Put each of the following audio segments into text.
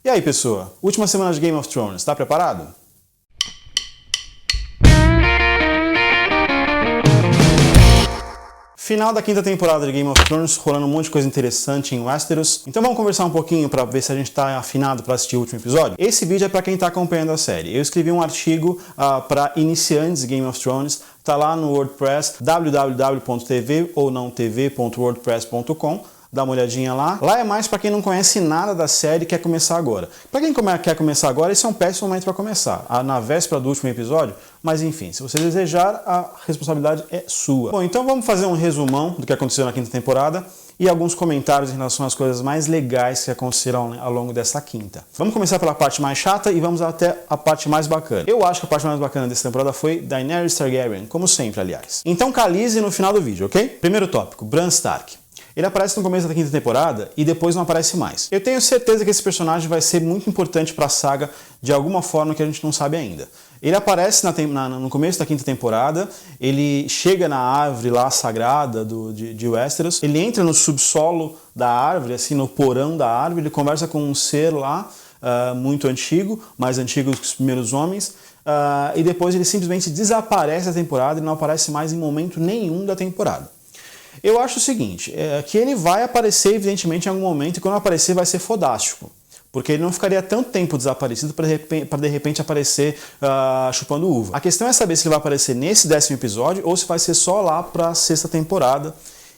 E aí, pessoa? Última semana de Game of Thrones, tá preparado? Final da quinta temporada de Game of Thrones, rolando um monte de coisa interessante em Westeros. Então vamos conversar um pouquinho para ver se a gente está afinado para assistir o último episódio? Esse vídeo é para quem está acompanhando a série. Eu escrevi um artigo para iniciantes de Game of Thrones, tá lá no WordPress, www.tv ou não tv.wordpress.com. Dá uma olhadinha lá. Lá é mais para quem não conhece nada da série e quer começar agora. Para quem quer começar agora, esse é um péssimo momento para começar. Na véspera do último episódio, mas enfim, se você desejar, a responsabilidade é sua. Bom, então vamos fazer um resumão do que aconteceu na quinta temporada e alguns comentários em relação às coisas mais legais que aconteceram ao longo dessa quinta. Vamos começar pela parte mais chata e vamos até a parte mais bacana. Eu acho que a parte mais bacana dessa temporada foi Daenerys Targaryen, como sempre, aliás. Então Khaleesi no final do vídeo, ok? Primeiro tópico, Bran Stark. Ele aparece no começo da quinta temporada e depois não aparece mais. Eu tenho certeza que esse personagem vai ser muito importante para a saga de alguma forma que a gente não sabe ainda. Ele aparece no começo da quinta temporada, ele chega na árvore lá sagrada de Westeros, ele entra no subsolo da árvore, assim, no porão da árvore, ele conversa com um ser lá muito antigo, mais antigo que os primeiros homens, e depois ele simplesmente desaparece da temporada e não aparece mais em momento nenhum da temporada. Eu acho o seguinte, que ele vai aparecer evidentemente em algum momento e quando aparecer vai ser fodástico. Porque ele não ficaria tanto tempo desaparecido para de repente aparecer chupando uva. A questão é saber se ele vai aparecer nesse 10º episódio ou se vai ser só lá para a 6ª temporada,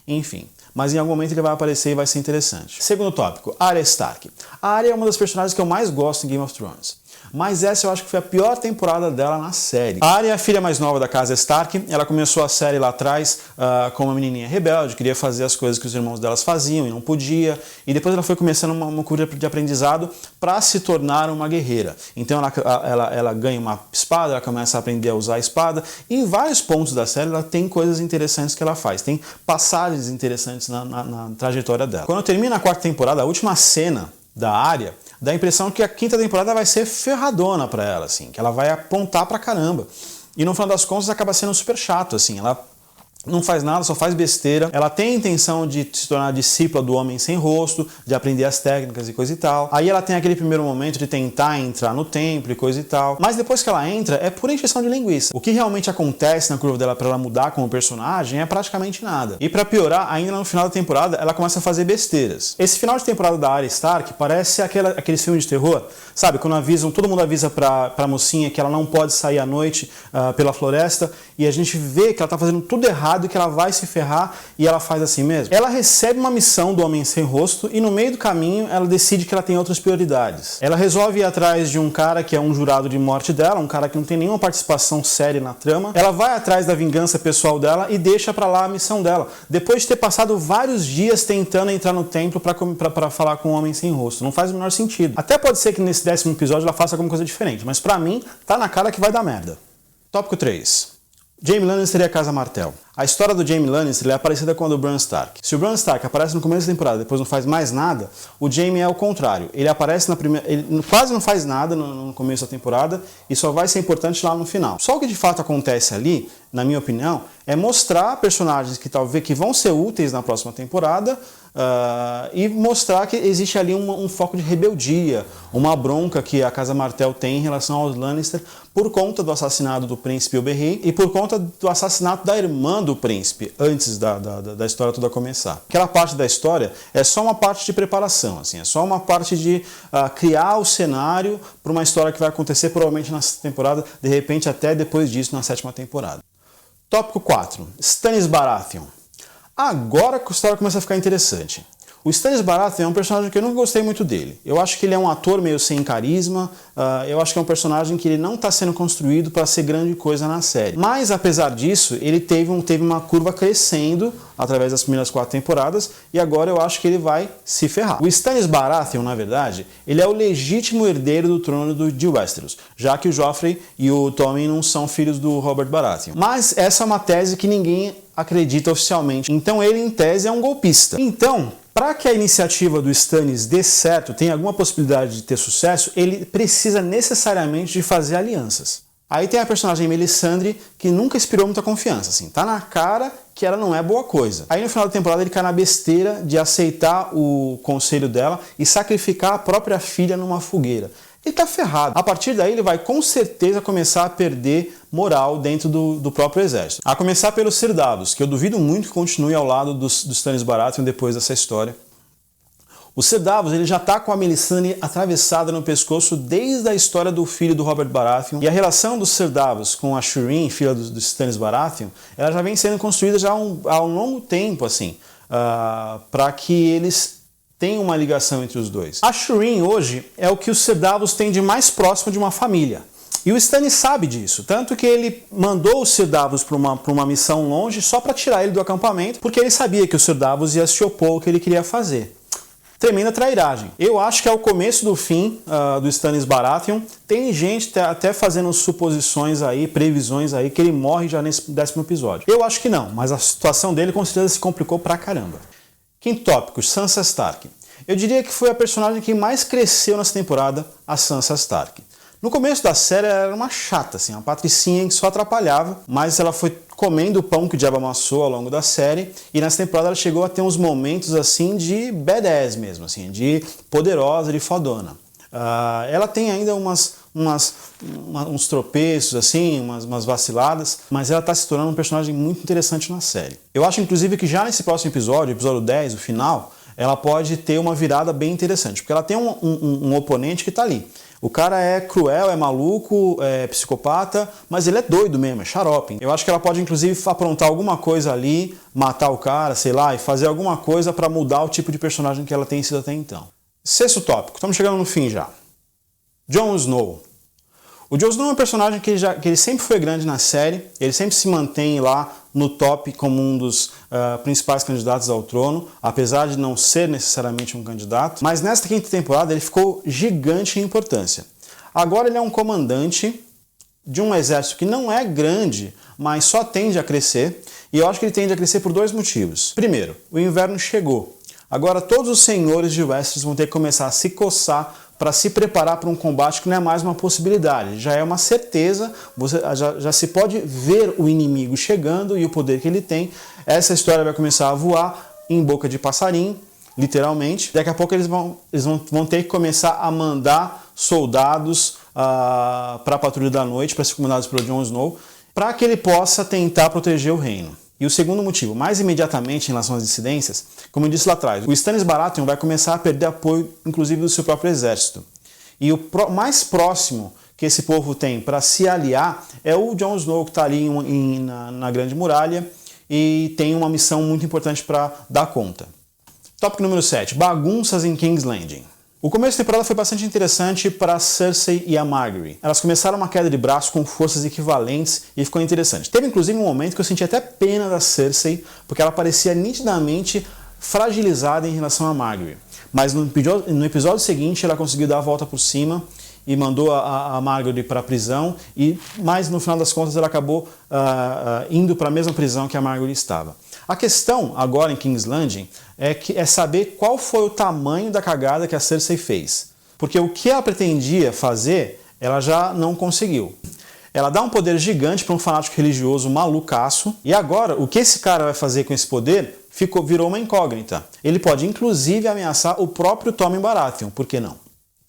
enfim. Mas em algum momento ele vai aparecer e vai ser interessante. Segundo tópico, Arya Stark. A Arya é uma das personagens que eu mais gosto em Game of Thrones. Mas essa eu acho que foi a pior temporada dela na série. A Arya é a filha mais nova da casa Stark, ela começou a série lá atrás como uma menininha rebelde, queria fazer as coisas que os irmãos delas faziam e não podia, e depois ela foi começando uma curva de aprendizado para se tornar uma guerreira. Então ela ganha uma espada, ela começa a aprender a usar a espada, e em vários pontos da série ela tem coisas interessantes que ela faz, tem passagens interessantes na trajetória dela. Quando termina a 4ª temporada, a última cena da Arya, dá a impressão que a 5ª temporada vai ser ferradona pra ela, assim, que ela vai apontar pra caramba. E no final das contas acaba sendo super chato, assim, ela não faz nada, só faz besteira. Ela tem a intenção de se tornar discípula do Homem Sem Rosto, de aprender as técnicas e coisa e tal. Aí ela tem aquele primeiro momento de tentar entrar no templo e coisa e tal. Mas depois que ela entra, é pura encheção de linguiça. O que realmente acontece na curva dela pra ela mudar como personagem é praticamente nada. E pra piorar, ainda no final da temporada, ela começa a fazer besteiras. Esse final de temporada da Arya Stark parece aquele filme de terror, sabe? Quando todo mundo avisa pra mocinha que ela não pode sair à noite pela floresta e a gente vê que ela tá fazendo tudo errado, que ela vai se ferrar e ela faz assim mesmo. Ela recebe uma missão do Homem Sem Rosto e no meio do caminho ela decide que ela tem outras prioridades. Ela resolve ir atrás de um cara que é um jurado de morte dela, um cara que não tem nenhuma participação séria na trama. Ela vai atrás da vingança pessoal dela e deixa pra lá a missão dela. Depois de ter passado vários dias tentando entrar no templo pra falar com o Homem Sem Rosto. Não faz o menor sentido. Até pode ser que nesse 10º episódio ela faça alguma coisa diferente, mas pra mim tá na cara que vai dar merda. Tópico 3. Jaime Lannister e a Casa Martell. A história do Jaime Lannister é parecida com a do Bran Stark. Se o Bran Stark aparece no começo da temporada e depois não faz mais nada, o Jaime é o contrário. Ele aparece ele quase não faz nada no começo da temporada e só vai ser importante lá no final. Só o que de fato acontece ali, na minha opinião, é mostrar personagens que vão ser úteis na próxima temporada e mostrar que existe ali um foco de rebeldia, uma bronca que a Casa Martell tem em relação aos Lannister por conta do assassinato do príncipe Oberyn e por conta do assassinato da irmã do príncipe, antes da história toda começar. Aquela parte da história é só uma parte de preparação, assim, é só uma parte de criar o cenário para uma história que vai acontecer provavelmente nessa temporada, de repente até depois disso na 7ª temporada. Tópico 4. Stannis Baratheon. Agora que a história começa a ficar interessante. O Stannis Baratheon é um personagem que eu não gostei muito dele. Eu acho que ele é um ator meio sem carisma, eu acho que é um personagem que ele não está sendo construído para ser grande coisa na série. Mas, apesar disso, ele teve uma curva crescendo através das primeiras 4 temporadas e agora eu acho que ele vai se ferrar. O Stannis Baratheon, na verdade, ele é o legítimo herdeiro do trono de Westeros, já que o Joffrey e o Tommen não são filhos do Robert Baratheon. Mas essa é uma tese que ninguém acredita oficialmente. Então ele, em tese, é um golpista. Então, para que a iniciativa do Stannis dê certo, tenha alguma possibilidade de ter sucesso, ele precisa necessariamente de fazer alianças. Aí tem a personagem Melisandre, que nunca inspirou muita confiança. Assim, tá na cara que ela não é boa coisa. Aí no final da temporada ele cai na besteira de aceitar o conselho dela e sacrificar a própria filha numa fogueira. Ele tá ferrado. A partir daí ele vai com certeza começar a perder moral dentro do próprio exército. A começar pelo Sir Davos, que eu duvido muito que continue ao lado do Stannis Baratheon depois dessa história. O Sir Davos ele já está com a Melisandre atravessada no pescoço desde a história do filho do Robert Baratheon. E a relação do Sir Davos com a Shireen, filha do Stannis Baratheon, ela já vem sendo construída já há um longo tempo, assim, para que eles tenham uma ligação entre os dois. A Shireen hoje é o que o Sir Davos tem de mais próximo de uma família. E o Stannis sabe disso, tanto que ele mandou o Sir Davos para uma missão longe só para tirar ele do acampamento, porque ele sabia que o Sir Davos ia se opor ao que ele queria fazer. Tremenda trairagem. Eu acho que é o começo do fim do Stannis Baratheon. Tem gente até fazendo suposições aí, previsões aí, que ele morre já nesse 10º episódio. Eu acho que não, mas a situação dele com certeza se complicou pra caramba. Quinto tópico, Sansa Stark. Eu diria que foi a personagem que mais cresceu nessa temporada, a Sansa Stark. No começo da série ela era uma chata, assim, uma patricinha que só atrapalhava, mas ela foi comendo o pão que o diabo amassou ao longo da série, e nessa temporada ela chegou a ter uns momentos assim de badass mesmo, assim, de poderosa, de fodona. Ela tem ainda uns tropeços, assim, umas vaciladas, mas ela está se tornando um personagem muito interessante na série. Eu acho, inclusive, que já nesse próximo episódio, episódio 10, o final, ela pode ter uma virada bem interessante, porque ela tem um oponente que está ali. O cara é cruel, é maluco, é psicopata, mas ele é doido mesmo, é xarope. Eu acho que ela pode, inclusive, aprontar alguma coisa ali, matar o cara, sei lá, e fazer alguma coisa para mudar o tipo de personagem que ela tem sido até então. Sexto tópico, estamos chegando no fim já. Jon Snow. O Jon Snow é um personagem que ele sempre foi grande na série, ele sempre se mantém lá no top como um dos principais candidatos ao trono, apesar de não ser necessariamente um candidato, mas nesta quinta temporada ele ficou gigante em importância. Agora ele é um comandante de um exército que não é grande, mas só tende a crescer, e eu acho que ele tende a crescer por dois motivos. Primeiro, o inverno chegou. Agora todos os senhores de Westeros vão ter que começar a se coçar para se preparar para um combate que não é mais uma possibilidade, já é uma certeza, já se pode ver o inimigo chegando e o poder que ele tem. Essa história vai começar a voar em boca de passarinho, literalmente. Daqui a pouco eles vão ter que começar a mandar soldados para a patrulha da noite, para ser comandados pelo Jon Snow, para que ele possa tentar proteger o reino. E o segundo motivo, mais imediatamente em relação às dissidências, como eu disse lá atrás, o Stannis Baratheon vai começar a perder apoio, inclusive, do seu próprio exército. E o mais próximo que esse povo tem para se aliar é o Jon Snow, que está ali na Grande Muralha e tem uma missão muito importante para dar conta. Tópico número 7, bagunças em King's Landing. O começo da temporada foi bastante interessante para Cersei e a Margaery. Elas começaram uma queda de braço com forças equivalentes e ficou interessante. Teve inclusive um momento que eu senti até pena da Cersei, porque ela parecia nitidamente fragilizada em relação a Margaery. Mas no episódio seguinte ela conseguiu dar a volta por cima e mandou a Margaery para a prisão, mas no final das contas ela acabou indo para a mesma prisão que a Margaery estava. A questão agora em King's Landing é saber qual foi o tamanho da cagada que a Cersei fez. Porque o que ela pretendia fazer, ela já não conseguiu. Ela dá um poder gigante para um fanático religioso malucaço, e agora o que esse cara vai fazer com esse poder virou uma incógnita. Ele pode inclusive ameaçar o próprio Tommen Baratheon, por que não?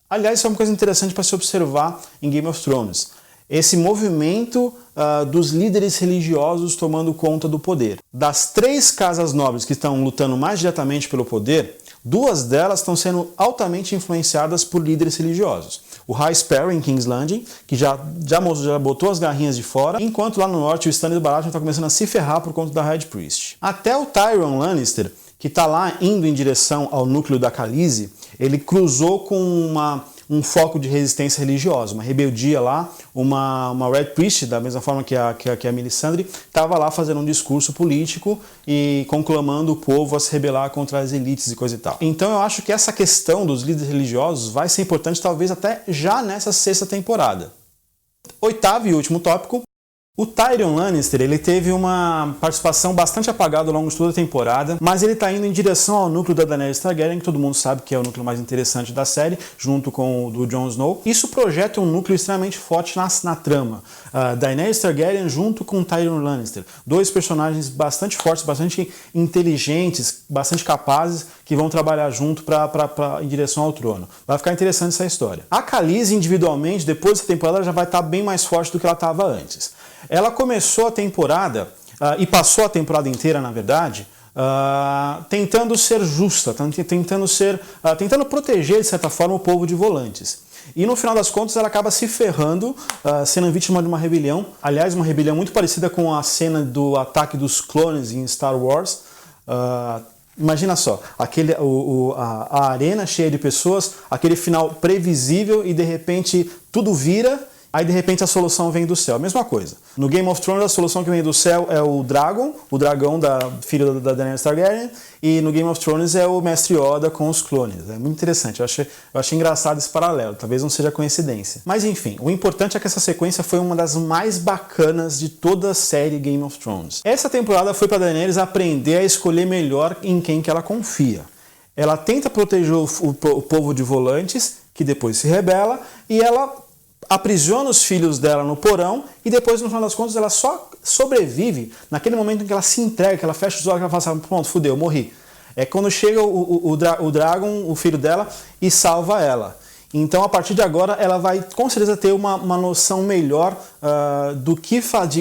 Aliás, isso é uma coisa interessante para se observar em Game of Thrones. Esse movimento dos líderes religiosos tomando conta do poder. Das 3 casas nobres que estão lutando mais diretamente pelo poder, 2 delas estão sendo altamente influenciadas por líderes religiosos. O High Sparrow em King's Landing, que já botou as garrinhas de fora, enquanto lá no norte o Stannis Baratheon está começando a se ferrar por conta da Red Priest. Até o Tyrion Lannister, que está lá indo em direção ao núcleo da Khaleesi, ele cruzou com um foco de resistência religiosa, uma rebeldia lá, uma Red Priest, da mesma forma que a Melisandre, estava lá fazendo um discurso político e conclamando o povo a se rebelar contra as elites e coisa e tal. Então eu acho que essa questão dos líderes religiosos vai ser importante talvez até já nessa 6ª temporada. 8º e último tópico, O Tyrion Lannister, ele teve uma participação bastante apagada ao longo de toda a temporada, mas ele está indo em direção ao núcleo da Daenerys Targaryen, que todo mundo sabe que é o núcleo mais interessante da série, junto com o do Jon Snow. Isso projeta um núcleo extremamente forte na trama. Daenerys Targaryen junto com Tyrion Lannister. Dois personagens bastante fortes, bastante inteligentes, bastante capazes, que vão trabalhar junto em direção ao trono. Vai ficar interessante essa história. A Khaleesi, individualmente, depois dessa temporada, já vai estar bem mais forte do que ela estava antes. Ela começou a temporada, e passou a temporada inteira, na verdade, tentando ser justa, tentando proteger, de certa forma, o povo de Volantis. E no final das contas ela acaba se ferrando, sendo vítima de uma rebelião. Aliás, uma rebelião muito parecida com a cena do ataque dos clones em Star Wars. Imagina só, a arena cheia de pessoas, aquele final previsível e de repente tudo vira. Aí, de repente, a solução vem do céu. Mesma coisa. No Game of Thrones, a solução que vem do céu é o dragão filho da Daenerys Targaryen, e no Game of Thrones é o Mestre Yoda com os clones. É muito interessante. Eu achei engraçado esse paralelo. Talvez não seja coincidência. Mas, enfim, o importante é que essa sequência foi uma das mais bacanas de toda a série Game of Thrones. Essa temporada foi para Daenerys aprender a escolher melhor em quem que ela confia. Ela tenta proteger o povo de Volantis, que depois se rebela, e ela aprisiona os filhos dela no porão e depois, no final das contas, ela só sobrevive naquele momento em que ela se entrega, que ela fecha os olhos e ela fala assim, pronto, fudeu, morri. É quando chega o Dragon, o filho dela, e salva ela. Então, a partir de agora, ela vai com certeza ter uma noção melhor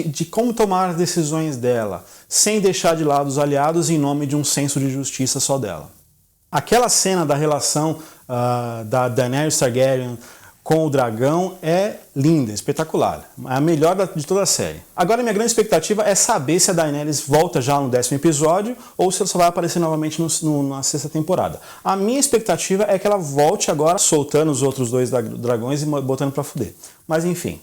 de como tomar as decisões dela, sem deixar de lado os aliados em nome de um senso de justiça só dela. Aquela cena da relação da Daenerys Targaryen com o dragão é linda, espetacular. É a melhor de toda a série. Agora, minha grande expectativa é saber se a Daenerys volta já no 10º episódio ou se ela só vai aparecer novamente na 6ª temporada. A minha expectativa é que ela volte agora soltando os outros dois dragões e botando pra fuder. Mas enfim.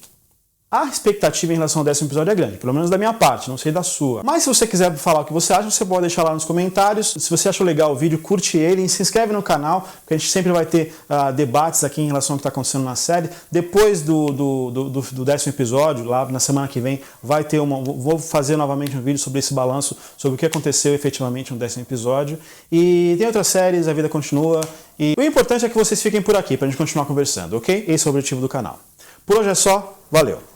A expectativa em relação ao 10º episódio é grande, pelo menos da minha parte, não sei da sua. Mas se você quiser falar o que você acha, você pode deixar lá nos comentários. Se você achou legal o vídeo, curte ele e se inscreve no canal, porque a gente sempre vai ter debates aqui em relação ao que está acontecendo na série. Depois do 10º episódio, lá na semana que vem, vou fazer novamente um vídeo sobre esse balanço, sobre o que aconteceu efetivamente no 10º episódio. E tem outras séries, a vida continua. E o importante é que vocês fiquem por aqui, para a gente continuar conversando, ok? Esse é o objetivo do canal. Por hoje é só, valeu!